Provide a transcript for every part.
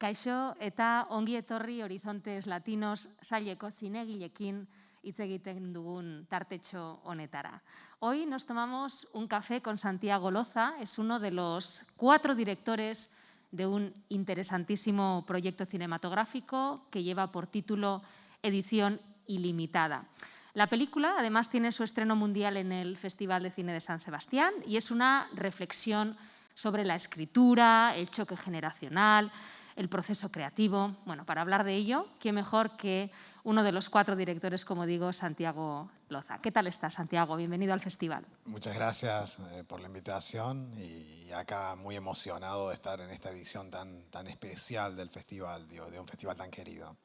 Kaixo eta ongi etorri Horizontes Latinos saileko zinegilekin hitz egiten dugun tartetxo honetara. Hoy nos tomamos un café con Santiago Loza, es uno de los 4 directores de un interesantísimo proyecto cinematográfico que lleva por título Edición Ilimitada. La película, además, tiene su estreno mundial en el Festival de Cine de San Sebastián y es una reflexión sobre la escritura, el choque generacional, el proceso creativo. Bueno, para hablar de ello, ¿quién mejor que uno de los 4 directores, como digo, Santiago Loza? ¿Qué tal estás, Santiago? Bienvenido al festival. Muchas gracias por la invitación y acá muy emocionado de estar en esta edición tan especial del festival, de un festival tan querido.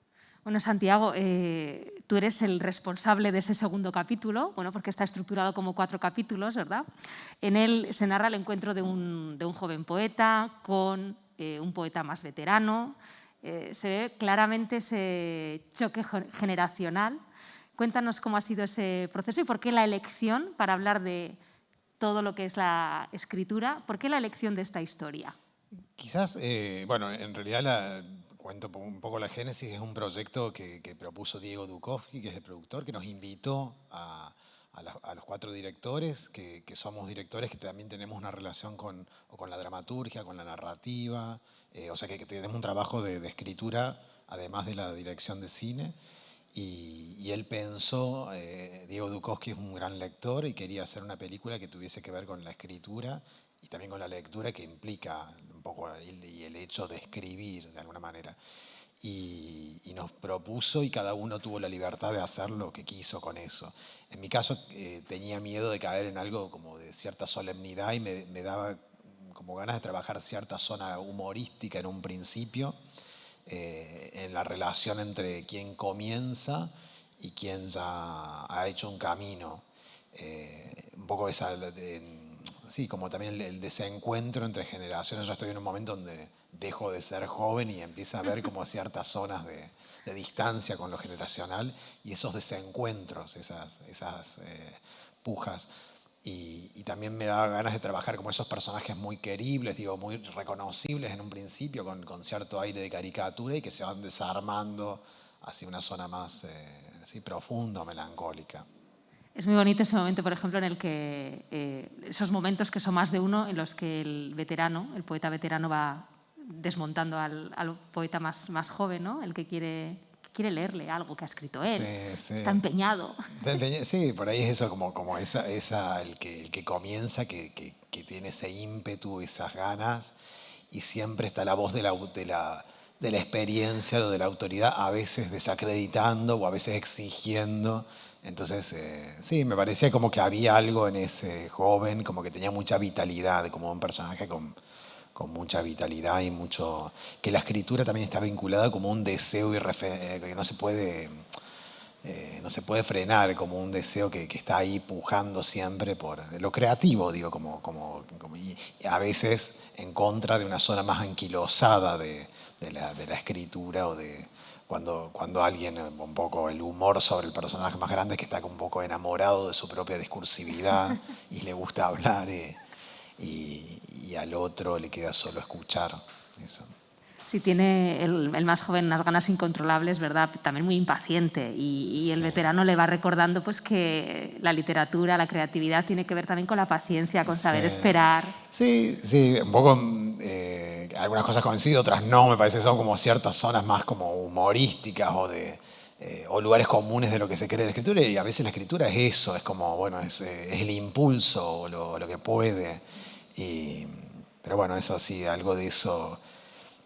Bueno, Santiago, tú eres el responsable de ese segundo capítulo, bueno, porque está estructurado como 4 capítulos, ¿verdad? En él se narra el encuentro de un joven poeta con un poeta más veterano. Se ve claramente ese choque generacional. Cuéntanos cómo ha sido ese proceso y por qué la elección, para hablar de todo lo que es la escritura, ¿por qué la elección de esta historia? Quizás, bueno, en realidad cuento un poco la génesis, es un proyecto que propuso Diego Dukovsky, que es el productor, que nos invitó a los 4 directores, que somos directores que también tenemos una relación con la dramaturgia, con la narrativa, o sea que tenemos un trabajo de escritura, además de la dirección de cine. Y él pensó, Diego Dukovsky es un gran lector y quería hacer una película que tuviese que ver con la escritura y también con la lectura que implica un poco el hecho de escribir de alguna manera. Y nos propuso y cada uno tuvo la libertad de hacer lo que quiso con eso. En mi caso tenía miedo de caer en algo como de cierta solemnidad y me daba como ganas de trabajar cierta zona humorística en un principio, en la relación entre quien comienza y quien ya ha hecho un camino. Un poco esa, sí, como también el desencuentro entre generaciones. Yo estoy en un momento donde dejo de ser joven y empiezo a ver como ciertas zonas de distancia con lo generacional y esos desencuentros, esas pujas. Y también me daba ganas de trabajar como esos personajes muy queribles, digo, muy reconocibles en un principio, con cierto aire de caricatura y que se van desarmando hacia una zona más profunda, melancólica. Es muy bonito ese momento, por ejemplo, en el que esos momentos que son más de uno, en los que el veterano, el poeta veterano va desmontando al poeta más joven, ¿no? El que quiere leerle algo que ha escrito él. Sí, sí. Está empeñado. Sí, por ahí es eso, como el que comienza, que tiene ese ímpetu, esas ganas, y siempre está la voz de la experiencia o de la autoridad, a veces desacreditando o a veces exigiendo. Entonces, sí, me parecía como que había algo en ese joven, como que tenía mucha vitalidad, como un personaje con mucha vitalidad y mucho... Que la escritura también está vinculada como un deseo que no se puede frenar, como un deseo que está ahí pujando siempre por lo creativo, digo, y a veces en contra de una zona más anquilosada de la escritura o de cuando alguien, un poco el humor sobre el personaje más grande, que está un poco enamorado de su propia discursividad y le gusta hablar y al otro le queda solo escuchar. Eso. Sí, tiene el más joven unas ganas incontrolables, ¿verdad? También muy impaciente y el veterano le va recordando pues, que la literatura, la creatividad tiene que ver también con la paciencia, con saber esperar. Sí, un poco, algunas cosas coinciden, otras no, me parece que son como ciertas zonas más como humorísticas o lugares comunes de lo que se cree de la escritura, y a veces la escritura es eso, es como, bueno, es el impulso, lo que puede, pero bueno, eso sí, algo de eso.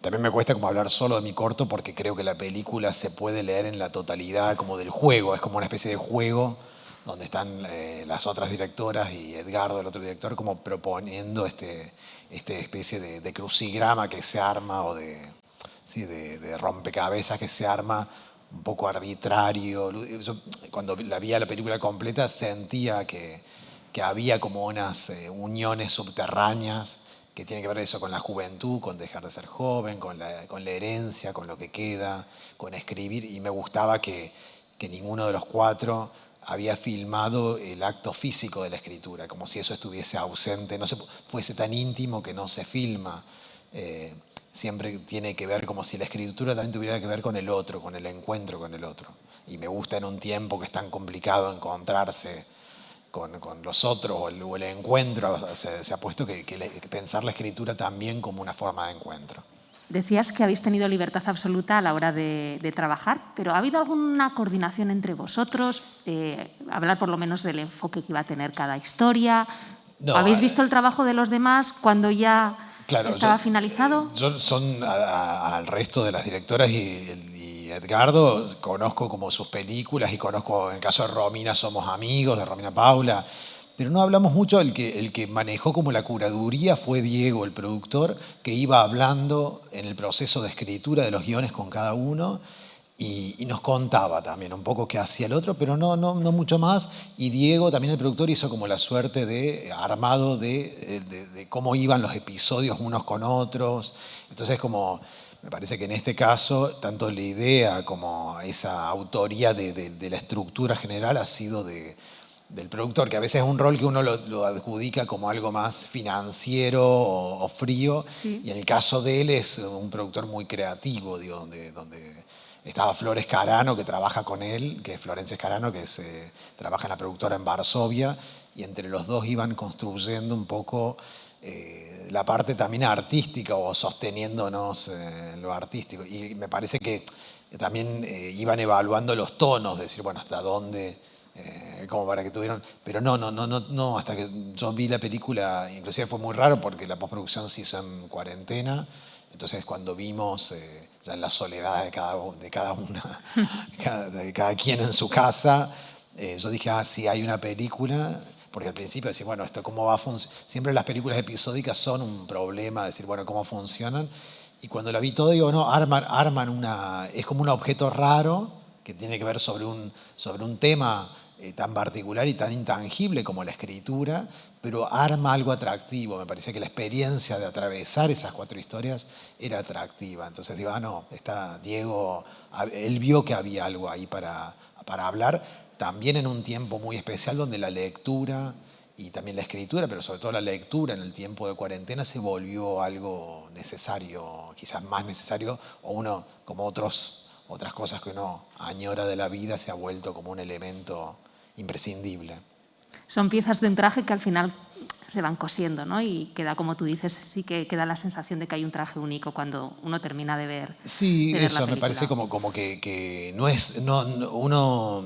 También me cuesta como hablar solo de mi corto porque creo que la película se puede leer en la totalidad como del juego, es como una especie de juego donde están las otras directoras y Edgardo, el otro director, como proponiendo este especie de crucigrama que se arma o de rompecabezas que se arma un poco arbitrario. Yo, cuando la vi a la película completa sentía que había como unas uniones subterráneas que tiene que ver eso con la juventud, con dejar de ser joven, con la herencia, con lo que queda, con escribir. Y me gustaba que ninguno de los 4 había filmado el acto físico de la escritura, como si eso estuviese ausente, no fuese tan íntimo que no se filma. siempre tiene que ver como si la escritura también tuviera que ver con el otro, con el encuentro con el otro. Y me gusta en un tiempo que es tan complicado encontrarse con los otros o el encuentro, se ha puesto que pensar la escritura también como una forma de encuentro. Decías que habéis tenido libertad absoluta a la hora de trabajar, pero ¿ha habido alguna coordinación entre vosotros? Hablar por lo menos del enfoque que iba a tener cada historia. No, ¿Habéis visto el trabajo de los demás cuando ya estaba finalizado? Yo al resto de las directoras y Edgardo conozco como sus películas y conozco, en el caso de Romina somos amigos, de Romina Paula, pero no hablamos mucho. El que manejó como la curaduría fue Diego, el productor, que iba hablando en el proceso de escritura de los guiones con cada uno y nos contaba también un poco qué hacía el otro, pero no mucho más. Y Diego, también el productor, hizo como la suerte de armado de cómo iban los episodios unos con otros. Entonces como me parece que en este caso, tanto la idea como esa autoría de la estructura general ha sido del productor, que a veces es un rol que uno lo adjudica como algo más financiero o frío, Sí. Y en el caso de él es un productor muy creativo, digo, donde estaba Flores Carano, que trabaja con él, que es Florencia Carano, que trabaja en la productora en Varsovia, y entre los dos iban construyendo un poco la parte también artística o sosteniéndonos en lo artístico. Y me parece que también iban evaluando los tonos, decir, bueno, hasta dónde, como para que tuvieran... Pero no, hasta que yo vi la película, inclusive fue muy raro porque la postproducción se hizo en cuarentena, entonces cuando vimos ya en la soledad de cada una, de cada quien en su casa, yo dije, sí, hay una película, porque al principio decía, bueno, esto cómo va a funcionar. Siempre las películas episódicas son un problema, decir, bueno, cómo funcionan. Y cuando la vi todo, digo, no, arman es como un objeto raro que tiene que ver sobre un tema tan particular y tan intangible como la escritura, pero arma algo atractivo. Me parecía que la experiencia de atravesar esas 4 historias era atractiva. Entonces digo, no, está Diego, él vio que había algo ahí para hablar, también en un tiempo muy especial donde la lectura y también la escritura, pero sobre todo la lectura en el tiempo de cuarentena se volvió algo necesario, quizás más necesario, o uno, como otras cosas que uno añora de la vida, se ha vuelto como un elemento imprescindible. Son piezas de un traje que al final se van cosiendo, ¿no? Y queda, como tú dices, sí que queda la sensación de que hay un traje único cuando uno termina de ver. Sí, de ver eso la me parece como que no es, uno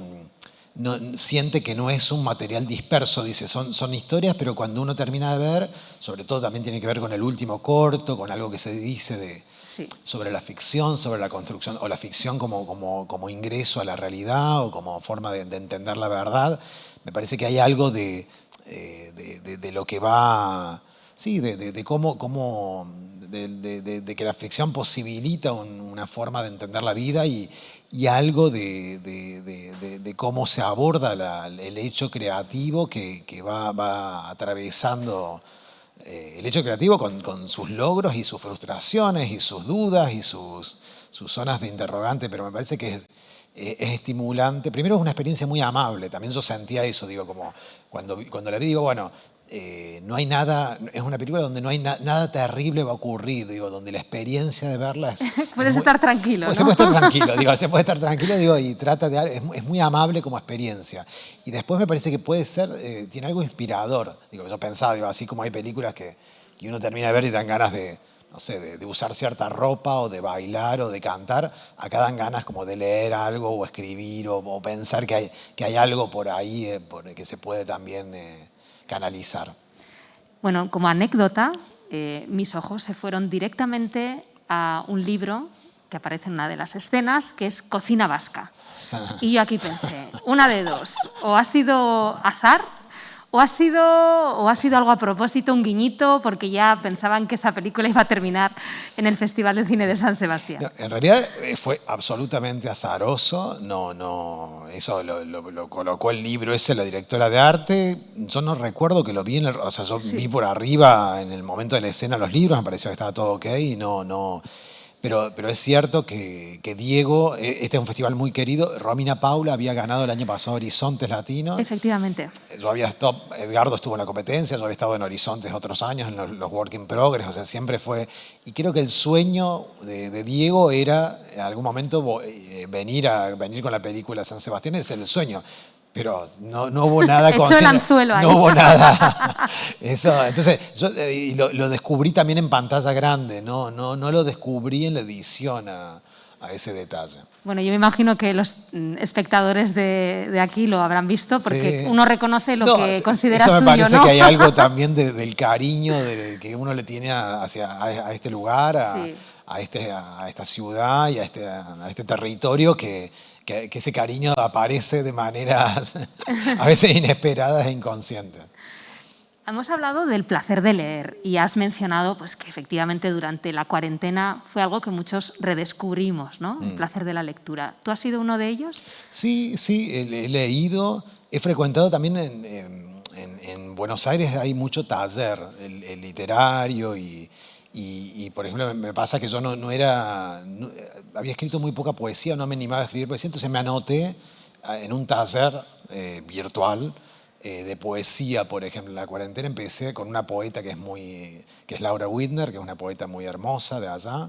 siente que no es un material disperso, dice, son historias, pero cuando uno termina de ver, sobre todo también tiene que ver con el último corto, con algo que se dice Sí. sobre la ficción, sobre la construcción, o la ficción como ingreso a la realidad o como forma de entender la verdad. Me parece que hay algo de lo que va, sí, de cómo, de que la ficción posibilita una forma de entender la vida y algo de cómo se aborda el hecho creativo que va atravesando el hecho creativo con sus logros y sus frustraciones y sus dudas y sus zonas de interrogante, pero me parece que es estimulante. Primero es una experiencia muy amable, también yo sentía eso, digo, como cuando la vi, digo, bueno, no hay nada, es una película donde no hay nada terrible va a ocurrir, digo, donde la experiencia de verla es... Puedes estar tranquilo, pues ¿no? se puede estar tranquilo, digo, y trata es muy amable como experiencia. Y después me parece que puede ser, tiene algo inspirador. Digo, yo pensaba, digo, así como hay películas que uno termina de ver y dan ganas no sé, de usar cierta ropa o de bailar o de cantar, acá dan ganas como de leer algo o escribir o pensar que hay algo por ahí que se puede también canalizar. Bueno, como anécdota, mis ojos se fueron directamente a un libro que aparece en una de las escenas, que es Cocina Vasca. Y yo aquí pensé, una de dos, o ha sido azar o ha sido algo a propósito, un guiñito, porque ya pensaban que esa película iba a terminar en el Festival de Cine de San Sebastián. No, en realidad fue absolutamente azaroso. Eso lo colocó el libro ese, la directora de arte. Yo no recuerdo que lo vi, o sea, yo vi por arriba en el momento de la escena los libros, me pareció que estaba todo ok y no. pero es cierto que Diego, este es un festival muy querido. Romina Paula había ganado el año pasado Horizontes Latinos. Efectivamente. Edgardo estuvo en la competencia, yo había estado en Horizontes otros años, en los Work in Progress, o sea, siempre fue... Y creo que el sueño de Diego era en algún momento venir con la película San Sebastián, ese es el sueño. Pero no hubo nada Echó el anzuelo ahí. No hubo nada. Eso, entonces, yo lo descubrí también en pantalla grande, no lo descubrí en la edición a ese detalle. Bueno, yo me imagino que los espectadores de aquí lo habrán visto porque Sí. uno reconoce lo que considera suyo, suyo, me parece ¿no? que hay algo también del cariño que uno le tiene a este lugar, Sí. a esta ciudad y a este territorio que ese cariño aparece de maneras a veces inesperadas e inconscientes. Hemos hablado del placer de leer y has mencionado pues, que efectivamente durante la cuarentena fue algo que muchos redescubrimos, ¿no? El placer de la lectura. ¿Tú has sido uno de ellos? Sí, he leído, he frecuentado también en Buenos Aires, hay mucho taller el literario y, por ejemplo, me pasa que yo había escrito muy poca poesía, no me animaba a escribir poesía, entonces me anoté en un taller virtual de poesía, por ejemplo. En la cuarentena empecé con una poeta que es Laura Widner, que es una poeta muy hermosa de allá,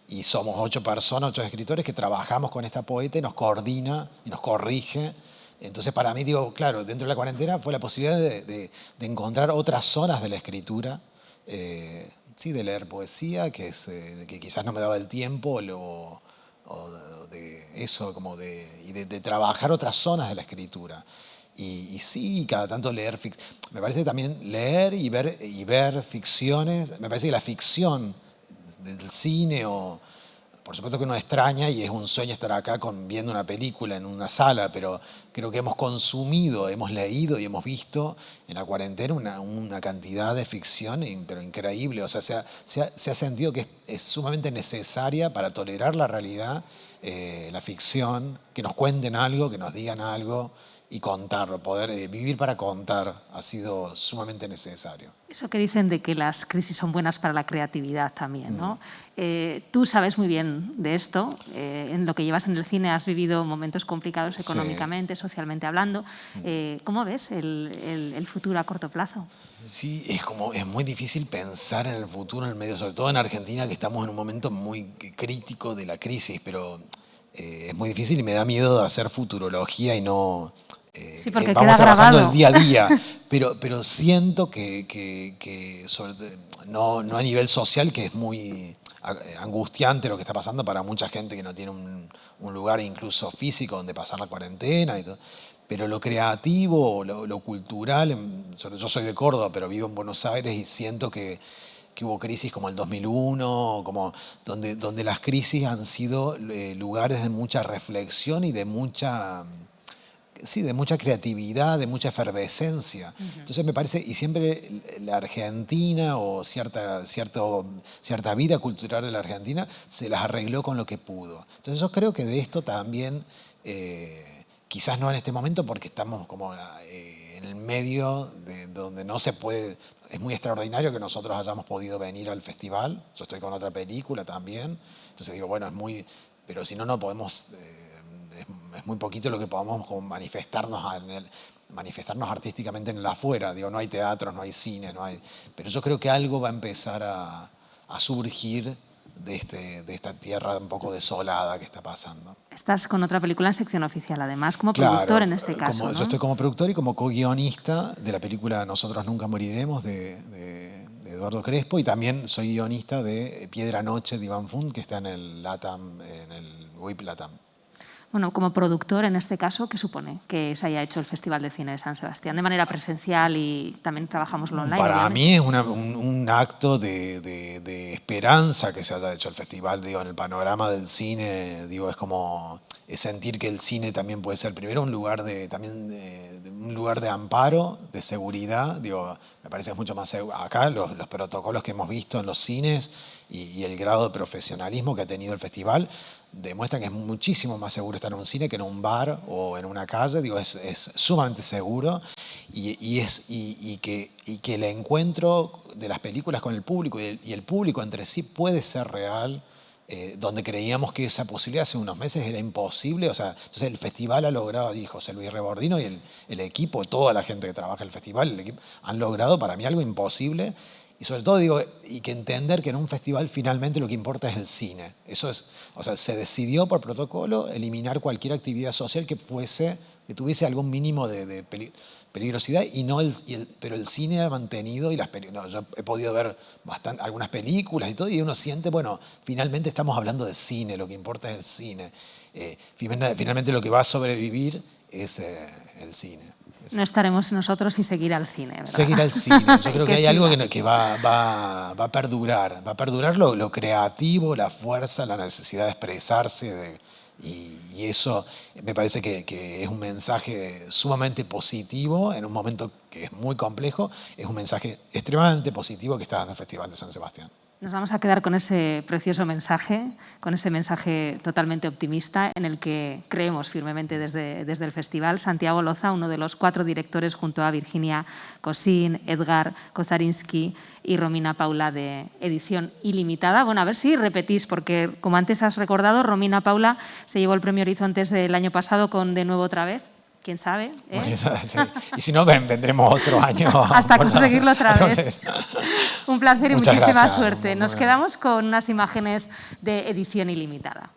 y somos 8 personas, 8 escritores que trabajamos con esta poeta y nos coordina y nos corrige. Entonces, para mí, digo, claro, dentro de la cuarentena fue la posibilidad de encontrar otras zonas de la escritura, sí, de leer poesía, que quizás no me daba el tiempo, o de eso, y de trabajar otras zonas de la escritura. Y sí, cada tanto leer ficción. Me parece que también leer y ver ficciones, me parece que la ficción del cine por supuesto que uno extraña y es un sueño estar acá viendo una película en una sala, pero creo que hemos consumido, hemos leído y hemos visto en la cuarentena una cantidad de ficción, pero increíble. O sea, se ha sentido que es sumamente necesaria para tolerar la realidad, la ficción, que nos cuenten algo, que nos digan algo y contarlo, poder vivir para contar ha sido sumamente necesario. Eso que dicen de que las crisis son buenas para la creatividad también, ¿no? Tú sabes muy bien de esto, en lo que llevas en el cine has vivido momentos complicados económicamente, socialmente hablando. ¿Cómo ves el futuro a corto plazo? Sí, es muy difícil pensar en el futuro en el medio, sobre todo en Argentina, que estamos en un momento muy crítico de la crisis, pero es muy difícil y me da miedo de hacer futurología y no... Sí, porque vamos queda trabajando grabado. el día a día, pero siento no a nivel social, que es muy angustiante lo que está pasando para mucha gente que no tiene un lugar incluso físico donde pasar la cuarentena y todo. Pero lo creativo, lo cultural, yo soy de Córdoba, pero vivo en Buenos Aires y siento que hubo crisis como el 2001, donde las crisis han sido lugares de mucha reflexión y de mucha creatividad, de mucha efervescencia. Entonces me parece, y siempre la Argentina o cierta vida cultural de la Argentina se las arregló con lo que pudo. Entonces yo creo que de esto también, quizás no en este momento porque estamos como en el medio de donde no se puede, es muy extraordinario que nosotros hayamos podido venir al festival, yo estoy con otra película también, entonces digo, bueno, pero si no podemos... Es muy poquito lo que podamos como manifestarnos artísticamente en el afuera. Digo, no hay teatros, no hay cine, pero yo creo que algo va a empezar a surgir de esta tierra un poco desolada que está pasando. Estás con otra película en sección oficial, además, como productor en este caso, ¿no? Yo estoy como productor y como co-guionista de la película Nosotros Nunca Moriremos de Eduardo Crespo, y también soy guionista de Piedra Noche de Iván Fund, que está en el WIP LATAM. Bueno, como productor en este caso, ¿qué supone que se haya hecho el Festival de Cine de San Sebastián de manera presencial y también trabajamos lo online? Para mí es un acto de esperanza que se haya hecho el festival, digo, en el panorama del cine, digo, es sentir que el cine también puede ser primero un lugar un lugar de amparo, de seguridad, digo, me parece que es mucho más seguro. Acá los protocolos que hemos visto en los cines y el grado de profesionalismo que ha tenido el festival demuestran que es muchísimo más seguro estar en un cine que en un bar o en una calle, digo, es sumamente seguro y que el encuentro de las películas con el público y el público entre sí puede ser real, donde creíamos que esa posibilidad hace unos meses era imposible. O sea, entonces el festival ha logrado, dijo José Luis Rebordino y el equipo, toda la gente que trabaja en el festival, el equipo, han logrado para mí algo imposible. Y sobre todo digo, y que entender que en un festival finalmente lo que importa es el cine. Eso es, o sea, se decidió por protocolo eliminar cualquier actividad social que tuviese algún mínimo de peligrosidad, y no pero el cine ha mantenido, y yo he podido ver algunas películas y todo, y uno siente, bueno, finalmente estamos hablando de cine, lo que importa es el cine. Finalmente lo que va a sobrevivir es el cine. No estaremos nosotros y seguir al cine, ¿verdad? Seguir al cine. Yo creo que hay algo que va a perdurar. Va a perdurar lo creativo, la fuerza, la necesidad de expresarse. Y eso me parece que es un mensaje sumamente positivo en un momento que es muy complejo. Es un mensaje extremadamente positivo que está dando el Festival de San Sebastián. Nos vamos a quedar con ese precioso mensaje, con ese mensaje totalmente optimista en el que creemos firmemente desde el festival. Santiago Loza, uno de los 4 directores, junto a Virginia Cosín, Edgar Kozarinsky y Romina Paula, de Edición Ilimitada. Bueno, a ver si repetís, porque como antes has recordado, Romina Paula se llevó el premio Horizontes del año pasado con De nuevo otra vez. ¿Quién sabe? Sí. Y si no, vendremos otro año. Hasta conseguirlo otra vez. Un placer y muchísima gracias. suerte. Nos quedamos con unas imágenes de Edición Ilimitada.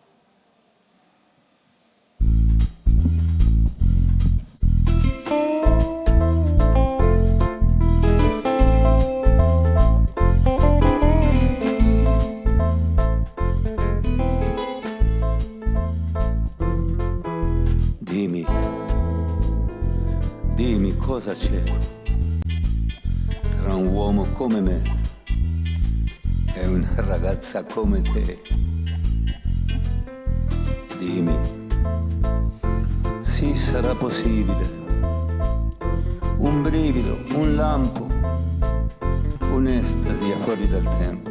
Dimmi cosa c'è tra un uomo come me e una ragazza come te. Dimmi, sì, sarà possibile. Un brivido, un lampo, un'estasi fuori dal tempo.